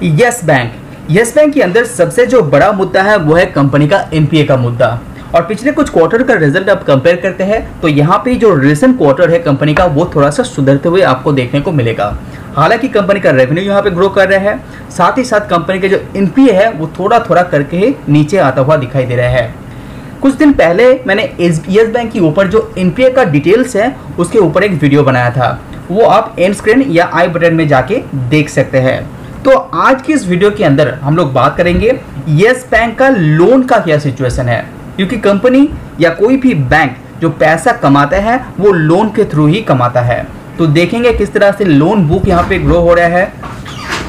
Yes bank. Yes bank के अंदर सबसे जो बड़ा मुद्दा है वो है कंपनी का एनपीए का मुद्दा। और पिछले कुछ क्वार्टर का रिजल्ट आप कंपेयर करते हैं तो यहाँ पे जो रिसेंट क्वार्टर है कंपनी का वो थोड़ा सा सुधरते हुए आपको देखने को मिलेगा। हालांकि कंपनी का रेवेन्यू यहाँ पे ग्रो कर रहा है, साथ ही साथ कंपनी के जो एनपीए है वो थोड़ा थोड़ा करके नीचे आता हुआ दिखाई दे रहा है। कुछ दिन पहले मैंने यस बैंक के ऊपर जो एनपीए का डिटेल्स है उसके ऊपर एक वीडियो बनाया था, वो आप एंड स्क्रीन या आई बटन में जाके देख सकते हैं। तो आज की इस वीडियो के अंदर हम लोग बात करेंगे यस बैंक का लोन का क्या सिचुएशन है, क्योंकि कंपनी या कोई भी बैंक जो पैसा कमाता है वो लोन के थ्रू ही कमाता है। तो देखेंगे किस तरह से लोन बुक यहाँ पे ग्रो हो रहा है।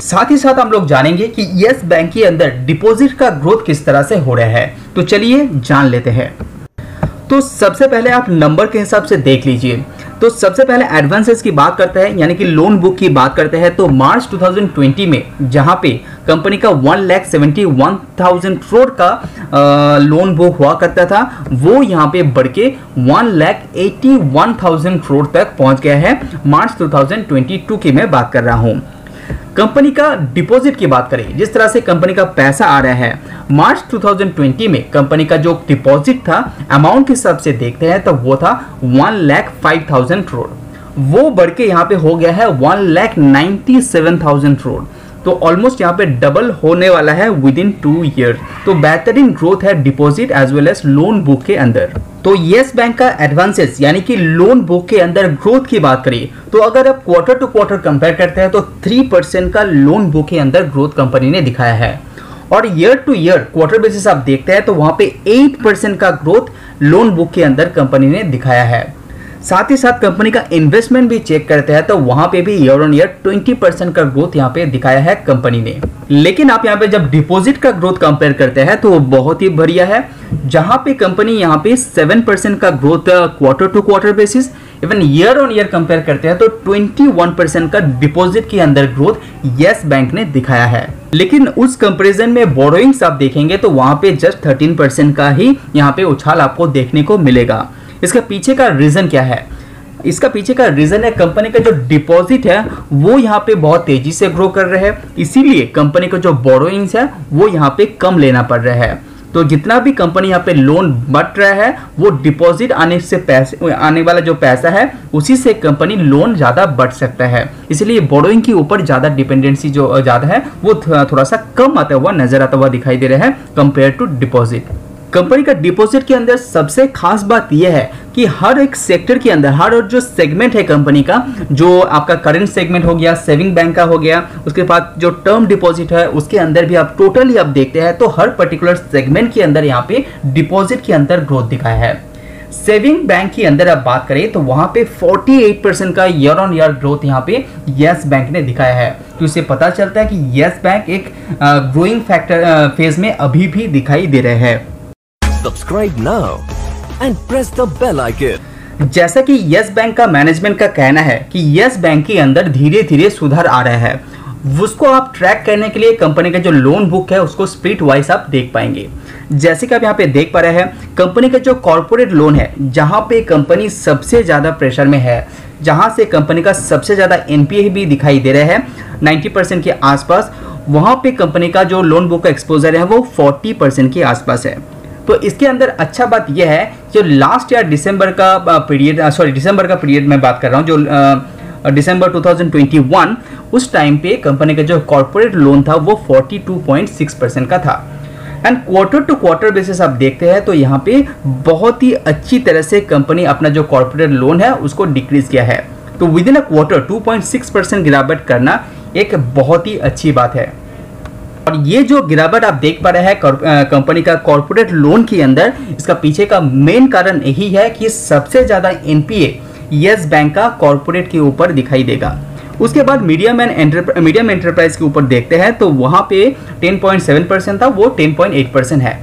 साथ ही साथ हम लोग जानेंगे कि यस बैंक के अंदर डिपॉजिट का ग्रोथ किस तरह से हो रहा है। तो चलिए जान लेते हैं। तो सबसे पहले आप नंबर के हिसाब से देख लीजिए। तो सबसे पहले एडवांसेस की बात करते हैं, यानी कि लोन बुक की बात करते हैं। तो मार्च 2020 में जहां पे कंपनी का 1,71,000 करोड़ का लोन बुक हुआ करता था, वो यहां पे बढ़ के 1,81,000 करोड़ तक पहुंच गया है। मार्च 2022 की मैं बात कर रहा हूं। कंपनी का डिपॉजिट की बात करें, जिस तरह से कंपनी का पैसा आ रहा है, मार्च 2020 में कंपनी का जो डिपॉजिट था अमाउंट के हिसाब से देखते हैं तो वो था 1,05,000 करोड़। वो बढ़ के यहाँ पे हो गया है 1,97,000 करोड़। तो ऑलमोस्ट यहाँ पे डबल होने वाला है विद इन 2 ईयर। तो बेहतरीन ग्रोथ है deposit as well as loan book के अंदर। तो यस बैंक का एडवांसेस यानी कि लोन बुक के अंदर ग्रोथ की बात करें तो अगर आप क्वार्टर टू क्वार्टर कंपेयर करते हैं तो 3% का लोन बुक के अंदर ग्रोथ कंपनी ने दिखाया है। और year two year quarter basis आप देखते हैं तो वहां पे 8% का ग्रोथ लोन बुक के अंदर कंपनी ने दिखाया है। साथ ही साथ कंपनी का इन्वेस्टमेंट भी चेक करते हैं तो वहां पे भी ईयर ऑन ईयर 20% का ग्रोथ यहाँ पे दिखाया है कंपनी ने। लेकिन आप यहाँ पे जब डिपॉजिट का ग्रोथ कंपेयर करते हैं तो वो बहुत ही बढ़िया है, जहां पे कंपनी यहाँ पे 7% का growth quarter to quarter basis, even year on year compare करते हैं तो 21% का डिपॉजिट के अंदर ग्रोथ यस बैंक ने दिखाया है। लेकिन उस कंपैरिजन में बोरोइंग्स आप देखेंगे तो वहां पे जस्ट 13% का ही यहाँ पे उछाल आपको देखने को मिलेगा। इसका पीछे का रीजन क्या है? इसका पीछे का रीजन है कंपनी का जो डिपॉजिट है वो यहाँ पे बहुत तेजी से ग्रो कर रहा है, इसीलिए कंपनी का जो बोरोइंग्स है वो यहाँ पे कम लेना पड़ रहा है। तो जितना भी कंपनी यहाँ पे लोन बढ़ रहा है वो डिपॉजिट आने वाला जो पैसा है उसी से कंपनी लोन ज्यादा बढ़ सकता है, इसलिए बोरोइंग के ऊपर ज्यादा डिपेंडेंसी जो ज्यादा है वो थोड़ा सा कम आता हुआ नजर आता हुआ दिखाई दे रहा है कंपेयर टू डिपॉजिट। कंपनी का डिपॉजिट के अंदर सबसे खास बात यह है कि हर एक सेक्टर के अंदर हर जो सेगमेंट है कंपनी का, जो आपका करंट सेगमेंट हो गया, सेविंग बैंक का हो गया, उसके बाद जो टर्म डिपॉजिट है उसके अंदर भी आप टोटली आप देखते हैं तो हर पर्टिकुलर सेगमेंट के अंदर यहाँ पे डिपॉजिट के अंदर ग्रोथ दिखाया है। सेविंग बैंक के अंदर आप बात करें तो वहां पे 48% का ईयर ऑन ईयर ग्रोथ यहाँ पे यस बैंक ने दिखाया है। तो इससे पता चलता है कि यस बैंक एक ग्रोइंग फैक्टर फेज में अभी भी दिखाई दे रहे हैं। Subscribe now and press the bell icon। जैसा कि यस बैंक का मैनेजमेंट का कहना है कि यस बैंक के अंदर धीरे धीरे सुधार आ रहा है, उसको आप ट्रैक करने के लिए कंपनी का जो लोन बुक है उसको स्प्लिट वाइज आप देख पाएंगे। जैसे कि आप यहाँ पे देख पा रहे हैं कंपनी का जो कॉर्पोरेट लोन है, जहां पे कंपनी सबसे ज्यादा प्रेशर में है, जहां से कंपनी का सबसे ज्यादा एनपीए भी दिखाई दे रहा है 90% के आसपास, वहां पे कंपनी का जो लोन बुक का एक्सपोजर है वो 40% के आसपास है। तो इसके अंदर अच्छा बात यह है जो लास्ट ईयर दिसंबर का पीरियड में बात कर रहा हूँ, जो दिसंबर 2021 उस टाइम पे कंपनी का जो कॉर्पोरेट लोन था वो 42.6% का था। And quarter to quarter basis आप देखते हैं तो यहाँ पे बहुत ही अच्छी तरह से कंपनी अपना जो कॉर्पोरेट लोन है उसको डिक्रीज किया है। तो विद इन अ क्वार्टर 2.6% गिरावट करना एक बहुत ही अच्छी बात है। और ये जो गिरावट आप देख पा रहे हैं कंपनी का कॉर्पोरेट लोन के अंदर, इसका पीछे का मेन कारण यही है कि सबसे ज्यादा एनपीए यस बैंक का कॉर्पोरेट के ऊपर दिखाई देगा। उसके बाद मीडियम एंटरप्राइज के ऊपर देखते हैं तो वहां पे 10.7% था, वो 10.8% है।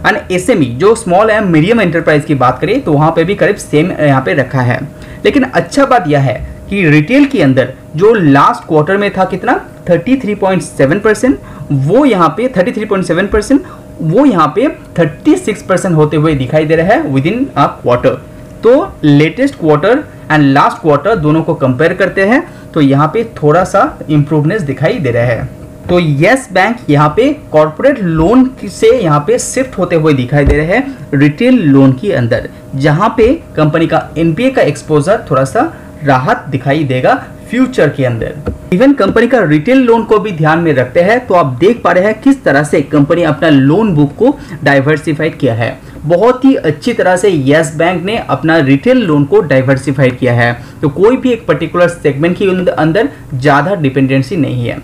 एंड एसएमई जो स्मॉल एंड मीडियम एंटरप्राइज की बात करें तो वहां पे भी करीब सेम यहाँ पे रखा है। लेकिन अच्छा बात यह है कि रिटेल के अंदर जो लास्ट क्वार्टर में था कितना 33.7%, वो यहाँ पे 33.7%, वो यहाँ पे 36% होते हुए दिखाई दे रहा है विद इन अ क्वार्टर। तो latest quarter and last quarter दोनों को कंपेयर करते हैं तो यहाँ पे थोड़ा सा इंप्रूवनेस दिखाई दे रहा है। तो यस बैंक यहाँ पे कॉर्पोरेट लोन से यहाँ पे शिफ्ट होते हुए दिखाई दे रहे हैं रिटेल लोन के अंदर, जहाँ पे कंपनी का एनपीए का एक्सपोजर थोड़ा सा राहत दिखाई देगा फ्यूचर के अंदर। इवन कंपनी का रिटेल लोन को भी ध्यान में रखते हैं तो आप देख पा रहे हैं किस तरह से कंपनी अपना लोन बुक को डाइवर्सिफाइड किया है। बहुत ही अच्छी तरह से यस बैंक ने अपना रिटेल लोन को डाइवर्सिफाइड किया है, तो कोई भी एक पर्टिकुलर सेगमेंट के अंदर ज़्यादा डिपेंडेंसी नहीं है।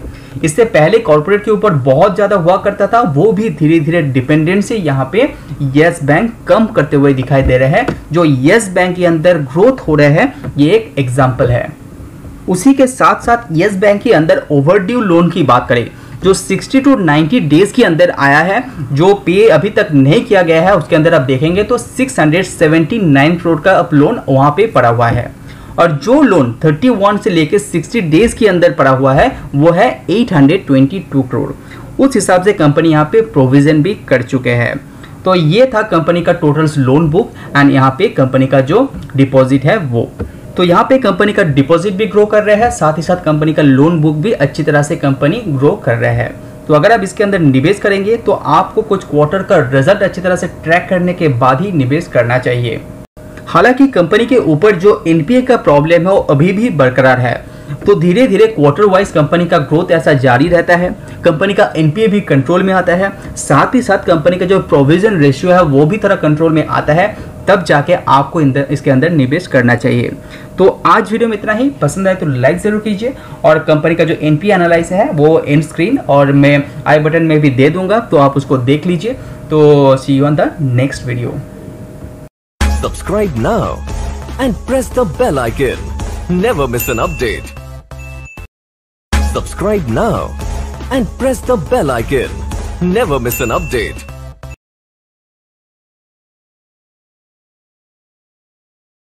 इससे पहले कॉर्पोरेट के ऊपर बहुत ज़्यादा हुआ करता था, वो भी धीरे धीरे डिपेंडेंसी यहाँ पे यस बैंक कम करते हुए दिखाई दे रहे हैं। जो यस बैंक के अंदर ग्रोथ हो रहा है ये एक एग्जाम्पल है। उसी के साथ साथ यस बैंक के अंदर ओवरड्यू लोन की बात करें जो 60 to 90 डेज के अंदर आया है, जो पे अभी तक नहीं किया गया है, उसके अंदर आप देखेंगे तो 679 करोड़ का अब लोन वहां पे पड़ा हुआ है। और जो लोन 31 से लेकर 60 डेज के अंदर पड़ा हुआ है वो है 822 करोड़। उस हिसाब से कंपनी यहाँ पे प्रोविजन भी कर चुके हैं। तो ये था कंपनी का टोटल लोन बुक एंड यहाँ पे कंपनी का जो डिपॉजिट है वो। तो यहाँ पे कंपनी का डिपॉजिट भी ग्रो कर रहा है, साथ ही साथ कंपनी का लोन बुक भी अच्छी तरह से कंपनी ग्रो कर रहा है। तो अगर आप इसके अंदर निवेश करेंगे तो आपको कुछ क्वार्टर का रिजल्ट अच्छी तरह से ट्रैक करने के बाद ही निवेश करना चाहिए। हालांकि कंपनी के ऊपर जो एनपीए का प्रॉब्लम है वो अभी भी बरकरार है, तो धीरे धीरे क्वार्टर वाइज कंपनी का ग्रोथ ऐसा जारी रहता है, कंपनी का एनपीए भी कंट्रोल में आता है, साथ ही साथ कंपनी का जो प्रोविजन रेशियो है वो भी थोड़ा कंट्रोल में आता है, तब जाके आपको इसके अंदर निवेश करना चाहिए। तो आज वीडियो में इतना ही। पसंद आए तो लाइक जरूर कीजिए और कंपनी का जो एनपीए एनालिसिस है वो एंड स्क्रीन और मैं आई बटन में भी दे दूंगा, तो आप उसको देख लीजिए। तो see you on the next video. Subscribe now and press the bell icon. Never miss an update. Subscribe now and press the bell icon. Never miss an update.